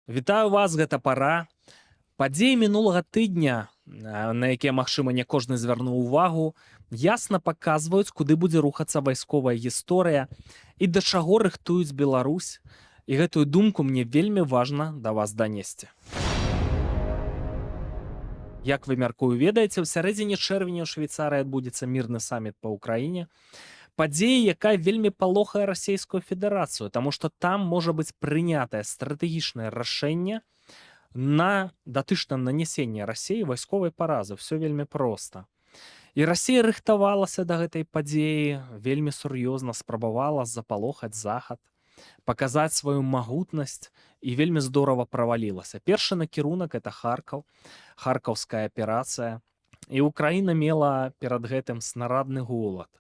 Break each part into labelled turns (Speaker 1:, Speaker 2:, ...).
Speaker 1: Вітаю вас, гэта пара. Падзеі мінулага тыдня, на якія, магчыма, не кожны звярнуў увагу, ясна паказваюць, куды будзе рухацца вайсковая гісторыя і да чаго рыхтуюць Беларусь. І гэтую думку мне вельмі важна да вас данесці. Як вы, мяркую, ведаеце, ў сярэдзіне чэрвеня ў Швейцарыі адбудзецца мірны саміт па ўкраіне. Падзея, якая вельмі палохае расійскую федэрацыю, таму што там можа быць прынятае стратэгічнае рашэнне датычна нанясення рассіі вайсковай паразы. Всё вельмі проста. І Расія рыхтавалася да гэтай падзеі, вельмі сур'ёзна спрабавала запалохаць захад, паказаць сваю магутнасць і вельмі здорава правалілася. Першы накірунак это Харкаў, харкаўская аперацыя. І Украіна мела перад гэтым снарадны голад,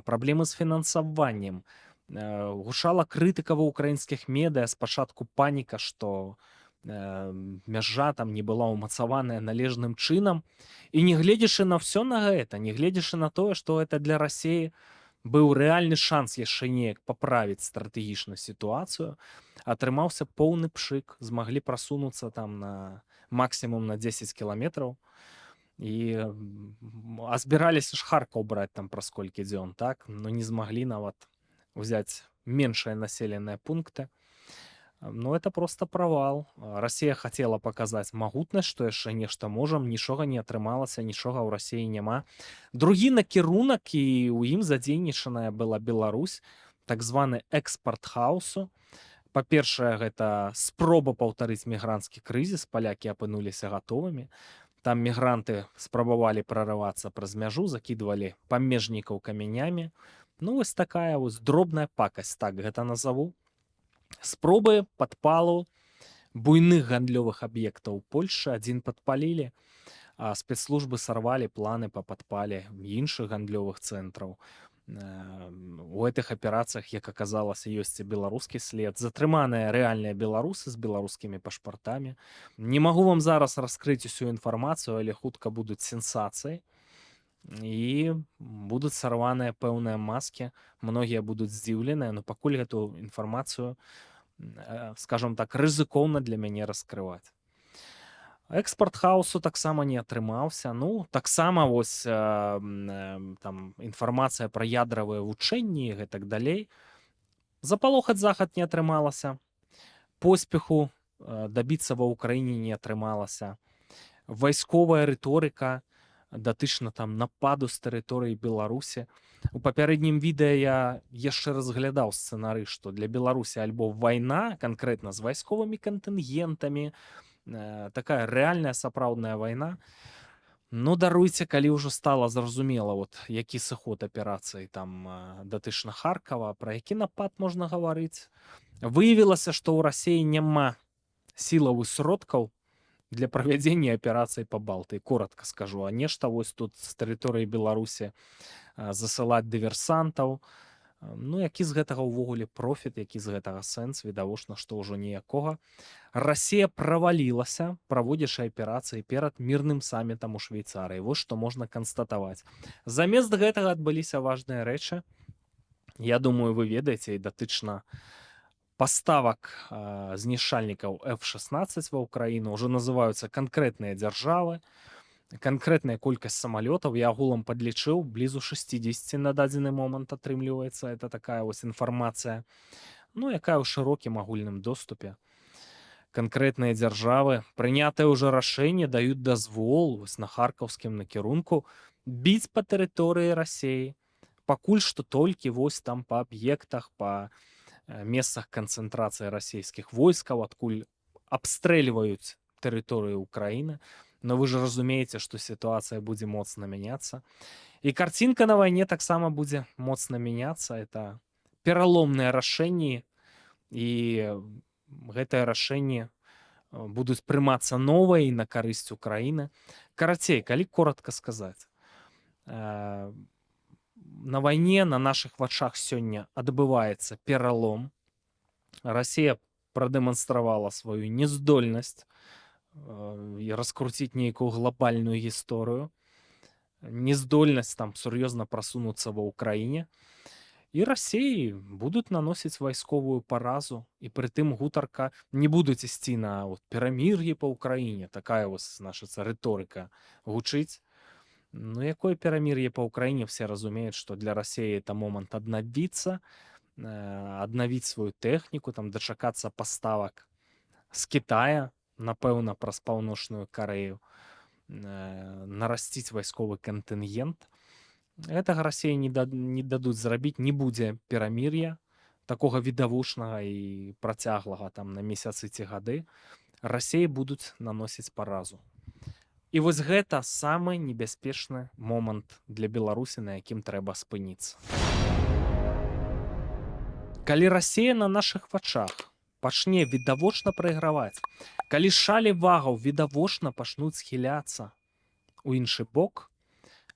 Speaker 1: праблемы з фінансаваннем. Гучала крытыка ва ўкраінскіх медыа, спачатку паніка, што мяжа там не была ўмацаваная належным чынам. І нягледзячы на ўсё на гэта, нягледзячы на тое, што гэта для Расіі быў рэальны шанс яшчэ неяк паправіць стратэгічную сітуацыю, атрымаўся поўны пшык, змаглі прасунуцца там на максімум на 10 кіламетраў. А збіраліся ж Харкаў браць там праз колькі дзён, так? Но не змаглі нават узяць меншыя населеныя пункты. Ну, это просто провал. Расія хацела паказаць магутнасць, што яшчэ нешта можам, нічога не атрымалася, нічога ў Расіі няма. Другі накірунак, і ў ім задзейнічаная была Беларусь, так званы экспарт хаосу. Па-першае, гэта спроба паўтарыць мігранцкі крызіс, палякі апынуліся гатовымі. Там мігранты спрабавалі прарывацца праз мяжу, закідвалі памежнікаў камянямі. Ну, вось такая вось дробная пакасць, так гэта назову. Спробы падпалу буйных гандлёвых аб'ектаў Польшы, адзін падпалілі, а спецслужбы сарвалі планы па падпале іншых гандлёвых цэнтраў. У гэтых аперацыях, як аказалася, ёсць і беларускі след. Затрыманыя рэальныя беларусы з беларускімі пашпартамі. Не магу вам зараз раскрыць усю інфармацыю, але хутка будуць сенсацыі. І будуць сарваныя пэўныя маскі, многія будуць здзіўленыя, но пакуль гэту інфармацыю, скажам так, рызыкоўна для мяне раскрываць. Экспарт хаосу таксама не атрымаўся. Ну, таксама вось там інфармацыя пра ядравыя вучэнні і гэтак далей. Запалохаць захад не атрымалася. Поспеху дабіцца ва ўкраіне не атрымалася. Вайсковая рыторыка датычна там нападу з тэрыторыі Беларусі. У папярэднім відэа я яшчэ разглядаў сцэнары, што для Беларусі альбо вайна канкрэтна з вайсковымі кантынгентамі, такая рэальная сапраўдная вайна. Ну, даруйце, калі ўжо стала зразумела, вот, які сыход аперацыі там датычна Харкава, пра які напад можна гаварыць. Выявілася, што ў Расіі няма сілавых сродкаў для правядзення аперацыі па Балтыі, коротка скажу, а нешта вось тут з тэрыторыі Беларусі засылаць дыверсантаў. Ну, які з гэтага ўвогуле профіт, які з гэтага сэнс, відавочна, што ўжо ніякога. Расія правалілася, праводзячы аперацыі перад мірным самітам у Швейцарыі. Вось што можна канстатаваць. Замест гэтага адбыліся важныя рэчы. Я думаю, вы ведаеце, і датычна паставак знішчальнікаў F-16 ва ўкраіну ўжо называюцца канкрэтныя дзяржавы, канкрэтная колькасць самалётаў. Я агулам падлічыў, блізу 60 на дадзены момант атрымліваецца. Это такая вось інфармацыя, ну, якая ў шырокім агульным доступе. Канкрэтныя дзяржавы, прынятае ўжо рашэнне, даюць дазвол вось на харкаўскім накірунку біць па тэрыторыі Расіі. Пакуль што толькі вось там па аб'ектах, па месцах канцэнтрацыі расійскіх войскаў, адкуль абстрэльваюць тэрыторыю Украіны. Но вы ж разумееце, што сітуацыя будзе моцна мяняцца. І карцінка на вайне таксама будзе моцна мяняцца. Это пераломныя рашэнні, і гэтыя рашэнні будуць прымацца новыя і на карысць Украіны. Карацей, калі коротка сказаць, на вайне на нашых вачах сёння адбываецца пералом. Расія прадэманстравала сваю нездольнасць і раскруціць нейкую глобальную гісторыю, нездольнасць там сур'ёзна прасунуцца ва ўкраіне. І Росіі будуть наносіць вайсковую паразу, і прытым гутарка не будуць ісці на от перамір'е па ўкраіне. Такая вось, значыцца, рыторыка гучыць. Ну, якое перамір'е па ўкраіне, все разумеюць, што для Расіі это момант аднавіцца, аднавіць сваю тэхніку, там дачакацца паставак з Китая, напэўна, праз паўночную Карэю, нарасціць вайсковы кантынгент. Гэтага Расіі не дадуць зрабіць, не будзе перамір'я такога відавочнага і працяглага там на месяцы ці гады. Расіі будуць наносіць паразу. І вось гэта самы небяспечны момант для Беларусі, на якім трэба спыніцца. Калі Расія на нашых вачах пачне відавочна прайграваць, калі шалі вагаў відавочна пачнуць схіляцца ў іншы бок,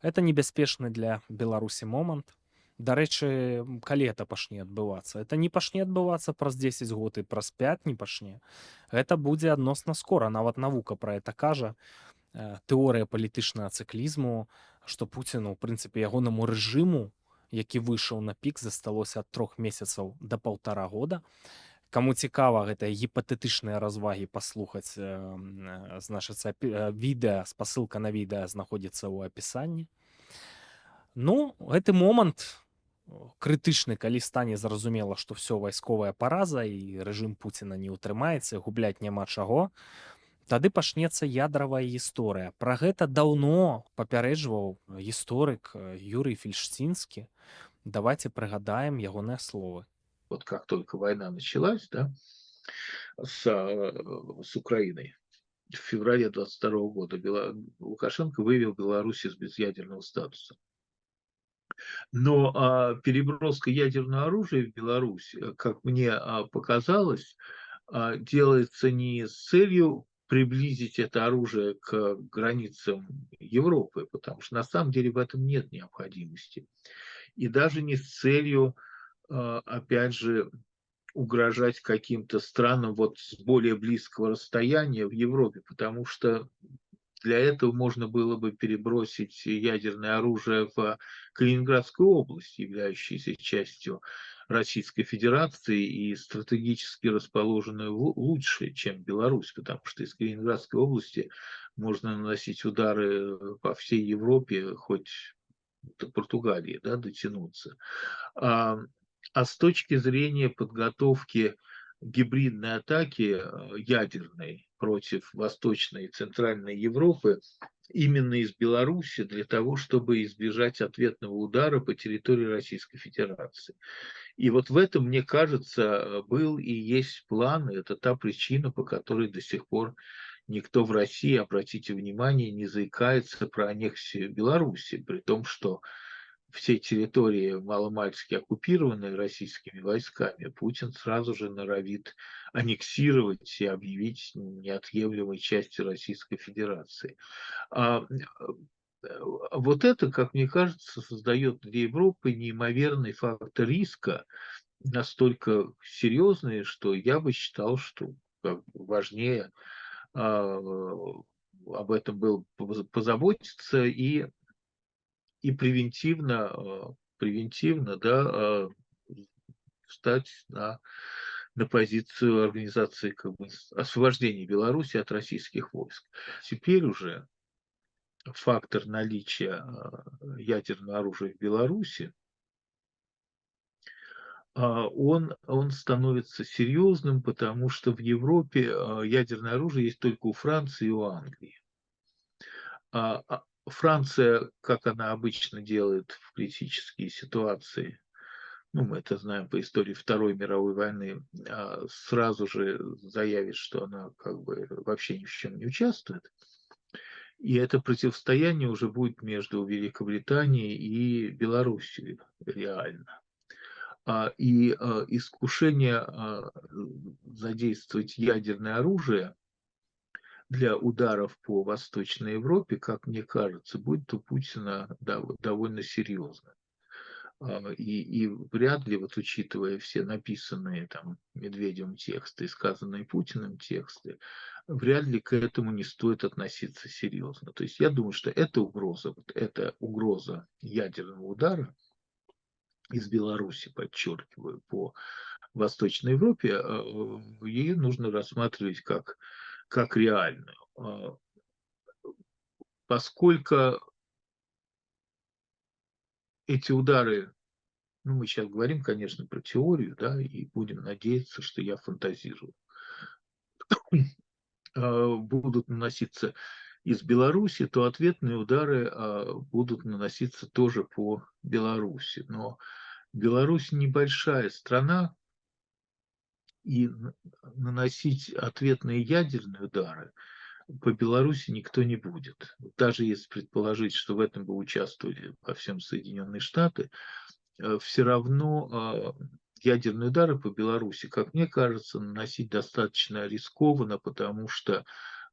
Speaker 1: это небяспечны для Беларусі момант. Дарэчы, калі это пачне адбывацца? Это не пачне адбывацца праз 10 год і праз 5 не пачне. Гэта будзе адносна скора. Нават навука пра это кажа. Тэорыя палітычнага цыклізму, што Пуціну, ў прынцыпе, ягонаму рэжыму, які выйшаў на пік, засталося ад 3 месяцаў да 1,5 года. Каму цікава гэтыя гіпатэтычныя развагі паслухаць, значыцца, відэа, спасылка на відэа знаходзіцца ў апісанні. Ну, гэты момант крытычны, калі стане зразумела, што ўсё вайсковая параза і рэжым Пуціна не ўтрымаецца, губляць няма чаго, тады пачнецца ядравая гісторыя. Пра гэта даўно папярэджваў гісторык Юрый Фельштинскі. Давайте прыгадаем ягоныя словы.
Speaker 2: Вот как только война началась, да, с Украиной, в феврале 22 года Лукашенко вывел Беларусь из безъядерного статуса. Но переброска ядерного оружия в Беларусь, как мне показалось, делается не с целью приблизить это оружие к границам Европы, потому что на самом деле в этом нет необходимости. И даже не с целью, опять же, угрожать каким-то странам вот с более близкого расстояния в Европе, потому что для этого можно было бы перебросить ядерное оружие в Калининградскую область, являющуюся частью Российской Федерации и стратегически расположенную лучше, чем Беларусь, потому что из Калининградской области можно наносить удары по всей Европе, хоть до Португалии, да, дотянуться. А с точки зрения подготовки гибридной атаки ядерной против Восточной и Центральной Европы именно из Беларуси для того, чтобы избежать ответного удара по территории Российской Федерации. И вот в этом, мне кажется, был и есть план, и это та причина, по которой до сих пор никто в России, обратите внимание, не заикается про аннексию Беларуси, при том, что все территории маломальски оккупированные российскими войсками, Путин сразу же норовит аннексировать и объявить неотъемлемой частью Российской Федерации. Вот это, как мне кажется, создает для Европы неимоверный фактор риска, настолько серьезный, что я бы считал, что важнее об этом было позаботиться и превентивно, да, встать на позицию организации как бы освобождения Беларуси от российских войск. Теперь уже фактор наличия ядерного оружия в Беларуси, он становится серьезным, потому что в Европе ядерное оружие есть только у Франции и у Англии. Франция, как она обычно делает в критические ситуации, ну, мы это знаем по истории Второй мировой войны, сразу же заявит, что она как бы вообще ни в чем не участвует. И это противостояние уже будет между Великобританией и Белоруссией реально. И искушение задействовать ядерное оружие для ударов по Восточной Европе, как мне кажется, будет у Путина довольно серьезно. И вряд ли, вот учитывая все написанные там Медведевым тексты и сказанные Путиным тексты, вряд ли к этому не стоит относиться серьезно. То есть я думаю, что эта угроза ядерного удара, из Беларуси, подчеркиваю, по Восточной Европе, ее нужно рассматривать как реальную. Поскольку эти удары, ну, мы сейчас говорим, конечно, про теорию, да, и будем надеяться, что я фантазирую, будут наноситься из Беларуси, то ответные удары будут наноситься тоже по Беларуси. Но Беларусь небольшая страна, и наносить ответные ядерные удары по Беларуси никто не будет. Даже если предположить, что в этом бы участвовали во всем Соединенные Штаты, все равно ядерные удары по Беларуси, как мне кажется, наносить достаточно рискованно, потому что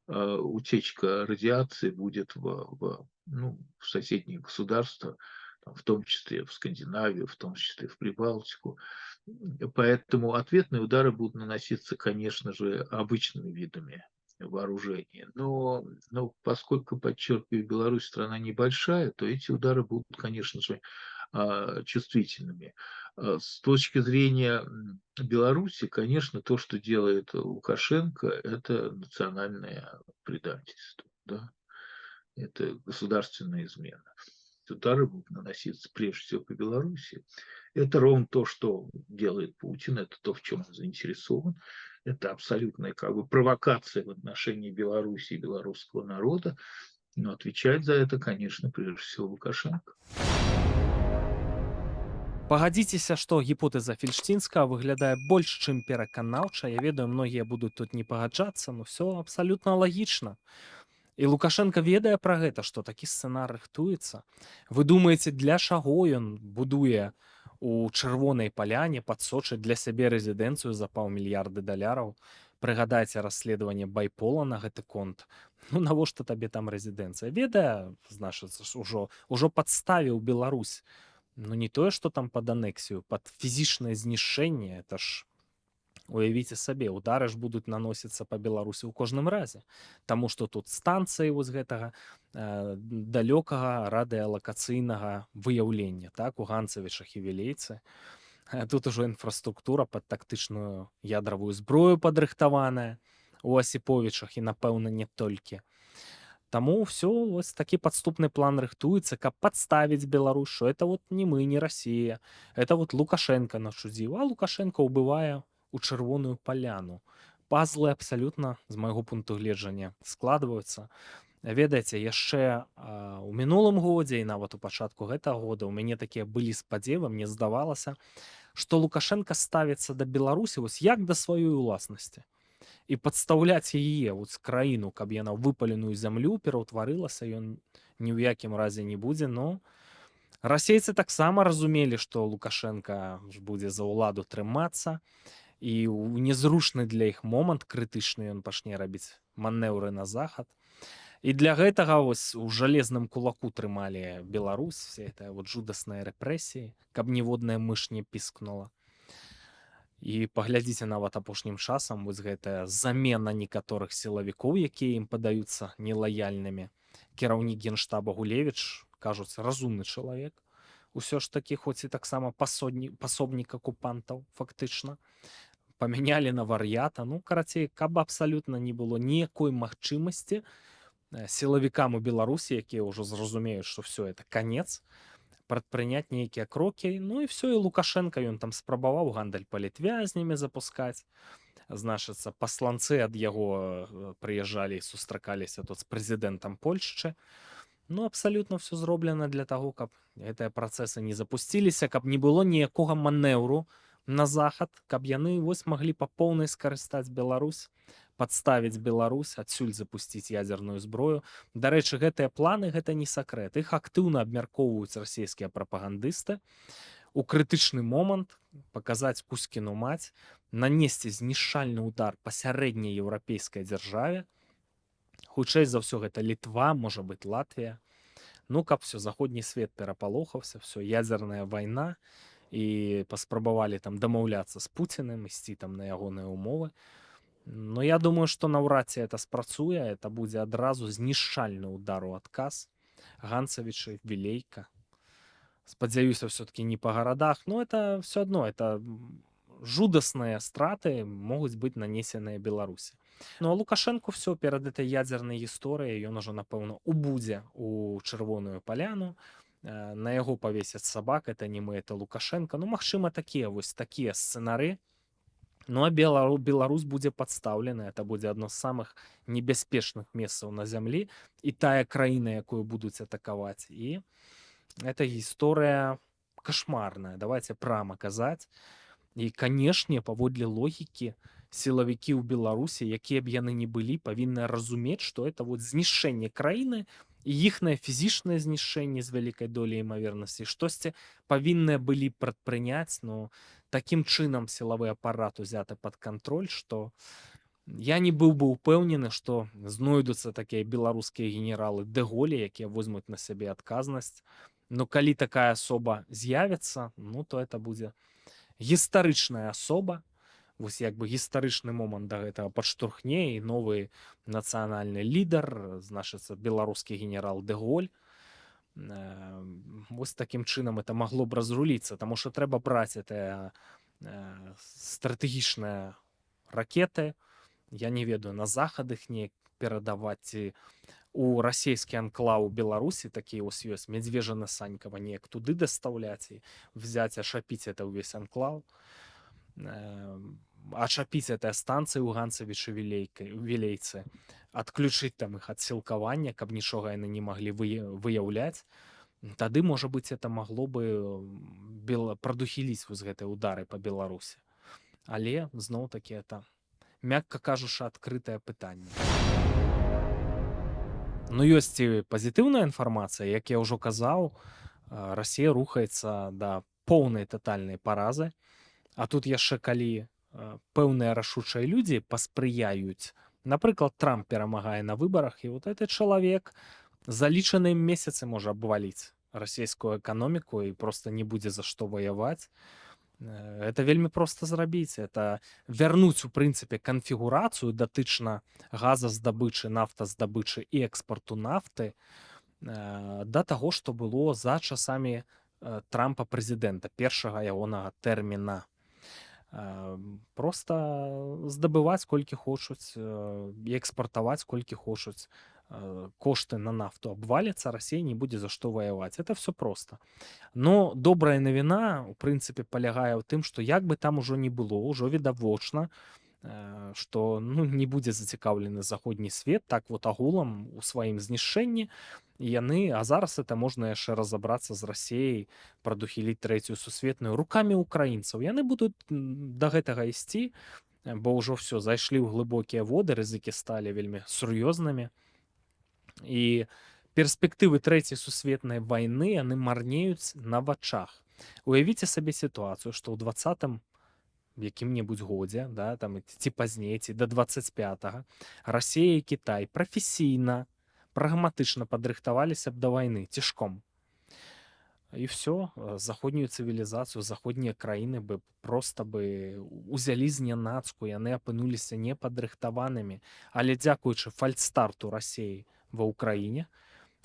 Speaker 2: утечка радиации будет ну, в соседние государства, там, в том числе в Скандинавию, в том числе в Прибалтику. Поэтому ответные удары будут наноситься, конечно же, обычными видами вооружения. Но поскольку, подчеркиваю, Беларусь страна небольшая, то эти удары будут, конечно же, чувствительными. С точки зрения Беларуси, конечно, то, что делает Лукашенко, это национальное предательство, да? Это государственная измена. Удары будут наноситься прежде всего по Беларуси. Это ровно то, что делает Путин, это то, в чем он заинтересован. Это абсолютная как бы провокация в отношении Беларуси и белорусского народа. Но отвечать за это, конечно, прежде всего Лукашенко.
Speaker 1: Пагадзіцеся, што гіпотэза фельштінска выглядае больш чым пераканаўча. Я ведаю, многія будуць тут не пагаджацца, но все абсалютна лагічна. І Лукашенко ведае пра гэта, што такі сцэнар рыхтуецца. Вы думаеце, для чаго ён будуе у чырвонай паляне пад Сочы для сябе рэзідэнцыю за паўмільярды даляраў? Прыгадайце расследаванне байпола на гэты конт. Ну навошта табе там рэзідэнцыя? Ведае, значыцца, ўжо падставіў Беларусь. Ну не тое, што там пад анексію, пад фізічнае знішчэнне, это ж уявіце сабе, удары ж будуць наносіцца па Беларусі ў кожным разе. Таму што тут станцыі вось гэтага далёкага радыялакацыйнага выяўлення, так, у Ганцавічах і Вілейцы. Тут ужо інфраструктура пад тактычную ядравую зброю падрыхтаваная у Асіповічах і, напэўна, не толькі. Таму ўсё вось такі падступны план рыхтуецца, каб падставіць Беларусь, што это вот не мы, не Расія, это вот Лукашенко нас чудзіў, а Лукашенко ўбывае у чырвоную паляну. Пазлы абсалютна, з майго пункту гледжання, складваюцца. Ведаеце, яшчэ у мінулым годзе і нават у пачатку гэтага года ў мяне такія былі спадзевы, мне здавалася, што Лукашенко ставіцца да Беларусі вось як да сваёй уласнасці. І падстаўляць яе вот краіну, каб яна выпаленую зямлю пераўтварылася, ён ні ў якім разе не будзе. Но расейцы таксама разумелі, што Лукашенко будзе за ўладу трымацца, і ў незручны для іх момант крытычны ён пачне рабіць манеўры на захад. І для гэтага вось у жалезным кулаку трымалі Беларусь, все это вот жудасныя рэпрэсіі, каб ніводная мыш не піскнула. І паглядзіце нават апошнім часам вось гэтая замена некаторых сілавікоў, якія ім падаюцца нелаяльнымі. Кіраўнік генштаба Гулевіч, кажуць, разумны чалавек. Усё ж такі, хоць і таксама пасобнік акупантаў, фактычна. Памянялі на вар'ята. Ну, карацей, каб абсалютна не было ніякой магчымасці сілавікам у Беларусі, якія ўжо зразумеюць, што все это канец, прадпрыняць нейкія крокі. Ну і все, і Лукашенко ён там спрабаваў гандаль палітвязнямі запускаць. Значыцца, пасланцы ад яго прыязджалі і сустракаліся тут з прэзідэнтам Польшчы. Ну абсалютна все зроблена для таго, каб гэтыя працэсы не запусціліся, каб не было ніякога манеўру на захад, каб яны вось маглі па поўнай скарыстаць Беларусь, падставіць Беларусь, адсюль запусціць ядзерную зброю. Дарэчы, гэтыя планы гэта не сакрэт. Іх актыўна абмяркоўваюць расійскія прапагандысты. У крытычны момант паказаць Кузькіну маць, нанесці знішчальны удар па сярэдняй еўрапейскай дзяржаве. Хутчэй за ўсё гэта Літва, можа быць Латвія. Ну, каб все, заходні свет перапалохаўся, все, ядзерная вайна, і паспрабавалі там дамаўляцца з Пуціным, ісці там на ягоныя умовы. Но я думаю, што наўрад ці это спрацуе, это будзе адразу знішчальны удар у адказ. Ганцавічы, Вілейка. Спадзяюся, все-таки не по городах, но это все одно, это жудасныя страты могуць быць нанесеныя Беларусі. Ну а Лукашенко все перад этой ядзернай гісторыяй ён ужо напэўна убудзе у чырвоную паляну. На яго павесяць сабак, это не мы, это Лукашенко. Ну магчыма такія сцэнары. Ну а Беларусь будзе падстаўлена, это будзе адно з самых небяспечных месцаў на зямлі і тая краіна, якую будуць атакаваць. І эта гісторыя кашмарная, давайте прама казаць. І канешне, паводле логікі, сілавікі ў Беларусі, якія б яны ні былі, павінны разумець, што это вот знішчэнне краіны і іхнае фізічнае знішчэнне з вялікай долей імавернасці, штосьці павінныя былі прадпрыняць, ну такім чынам сілавы апарат узяты пад кантроль, што я не быў бы ўпэўнены, што знойдуцца такія беларускія генералы Дэ-Голі, якія возьмуць на сябе адказнасць. Но калі такая асоба з'явіцца, ну то это будзе гістарычная асоба, вось як бы гістарычны момант да гэтага падштурхне і новы нацыянальны лідар, значыцца беларускі генерал Дэ-Голь. Вось такім чынам это магло б разруліцца, таму што трэба браць это стратэгічныя ракеты, я не ведаю, на захад іх неяк перадаваць, ці у расійскі анклаў Беларусі такі вось ёсць Медзвежа Санькава неяк туды дастаўляць і взять, ашапіць это ўвесь анклаў, ачапіць этыя станцыі ў Ганцавічы Вілейцы, адключыць там іх ад сілкавання, каб нічога яны не маглі выяўляць. Тады, можа быць, это магло бы прадухіліць вось гэтыя удары па Беларусі. Але зноў-такі это, мякка кажучы, адкрытае пытанне. Ну ёсць і пазітыўная інфармацыя, як я ўжо казаў, Расія рухаецца да поўнай татальнай паразы. А тут яшчэ калі пэўныя рашучыя людзі паспрыяюць, напрыклад, Трамп перамагае на выбарах, і вот этот чалавек за лічаныя месяцы можа абваліць расійскую эканоміку і проста не будзе за што ваяваць. Это вельмі проста зрабіць, это вярнуць у прынцыпе канфігурацыю датычна газаздабычы, нафтаздабычы і экспарту нафты да таго, што было за часамі Трампа прэзідэнта, першага ягонага тэрміна. Проста здабываць колькі хочуць і экспартаваць колькі хочуць. Кошты на нафту абваляцца, Расія не будзе за што ваяваць. Это все проста. Но добрая навіна, у прынцыпе, палягае ў тым, што як бы там ужо не было, ўжо відавочна, што не будзе зацікаўлены заходні свет так вот агулам у сваім знішчэнні. Яны, а зараз это можна яшчэ разабрацца з Расіяй, прадухіліць трэцюю сусветную рукамі украінцаў. Яны будуць да гэтага ісці, бо ўжо все зайшлі ў глыбокія воды, рызыкі сталі вельмі сур'ёзнымі. І перспектывы трэцяй сусветнай вайны яны марнеюць на вачах. Уявіце сабе сітуацыю, што ў 20-м якім-небудзь годзе, да, там, ці пазней, ці да 25-го, Расія і Кітай прафесійна, прагматычна падрыхтаваліся б да вайны цішком. І все, заходнюю цывілізацыю, заходнія краіны бы проста бы узялі знянацку, яны апынуліся непадрыхтаванымі. Але дзякуючы фальстарту Расіі ва ўкраіне,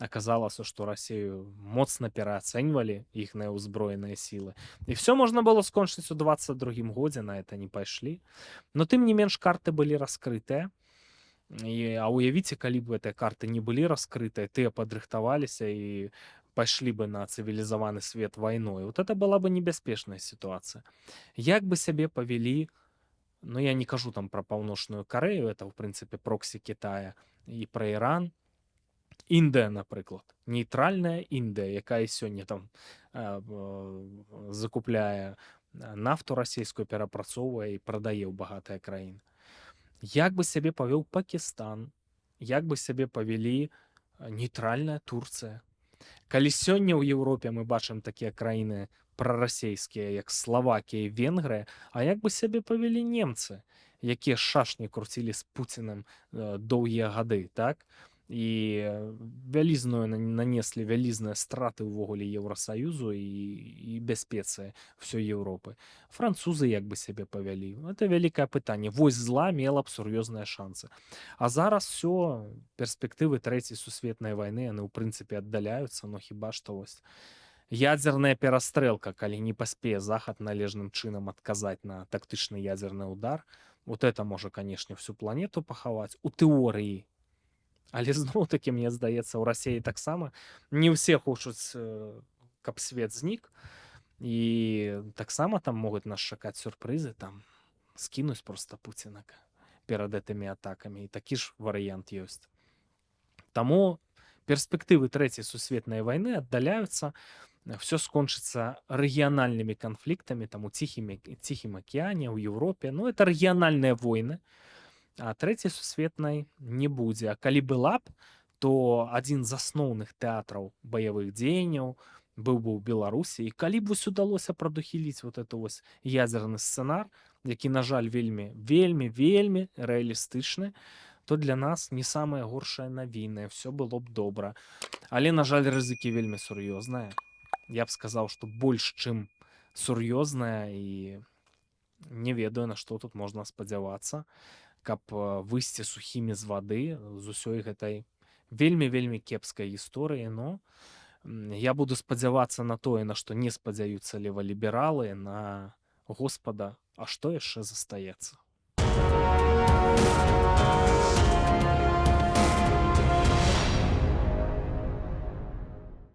Speaker 1: аказалася, што Расію моцна пераацэньвалі іхныя ўзброеныя сілы. І все можна было скончыць у 22-м годзе, на это не пайшлі. Но тым не менш карты былі раскрытыя. А уявіце, калі б гэтыя карты не былі раскрытыя, тыя падрыхтаваліся і пайшлі бы на цывілізаваны свет вайной. Вот это была бы небяспечная сітуацыя. Як бы сябе павялі, ну я не кажу там пра Паўночную Карэю, это в прынцыпе проксі Китая, і пра Іран. Індыя, напрыклад, нейтральная Індыя, якая сёння там закупляе нафту расійскую, перапрацоўвае і прадае ў багатыя краіны. Як бы сябе павёў Пакістан, як бы сябе павялі нейтральная Турцыя. Калі сёння ў Еўропе мы бачым такія краіны прарасійскія, як Славакія і Венгрыя, а як бы сябе павялі немцы, якія шашні круцілі з Пуцінам доўгія гады, так? І вялізную нанеслі вялізныя страты ўвогуле Еўрасаюзу і бяспецы ўсёй Еўропы. Французы як бы сябе павялі. Это вялікае пытанне. Вось зла мела б сур'ёзныя шансы. А зараз все, перспектывы трэцяй сусветнай вайны, яны ў прынцыпе аддаляюцца, но хіба што вось ядзерная перастрэлка, калі не паспее захад належным чынам адказаць на тактычны ядзерны ўдар, вот это можа, канешне, всю планету пахаваць у тэорыі. Але зноў-такі, мне здаецца, у Расіі таксама не ўсе хочуць, каб свет знік, і таксама там могуць нас чакаць сюрпрызы, там скінуць проста Пуціна перад гэтымі атакамі, і такі ж варыянт ёсць. Таму перспектывы трэцяй сусветнай вайны аддаляюцца, все скончыцца рэгіянальнымі канфліктамі там у ціхім акіяне, у Еўропе. Ну, это рэгіянальныя войны, а трэцяй сусветнай не будзе. А калі была б, то адзін з асноўных тэатраў баявых дзеянняў быў бы ў Беларусі. І калі б вось удалося прадухіліць вот это вось ядзерны сцэнар, які, на жаль, вельмі рэалістычны, то для нас не самая горшая навіна, все было б добра. Але, на жаль, рызыкі вельмі сур'ёзныя. Я б сказаў, што больш чым сур'ёзная, і не ведаю, на што тут можна спадзявацца, каб выйсці сухімі з вады з усёй гэтай вельмі кепскай гісторыі. Но я буду спадзявацца на тое, на што не спадзяюцца левалібералы, на Господа, а што яшчэ застаецца.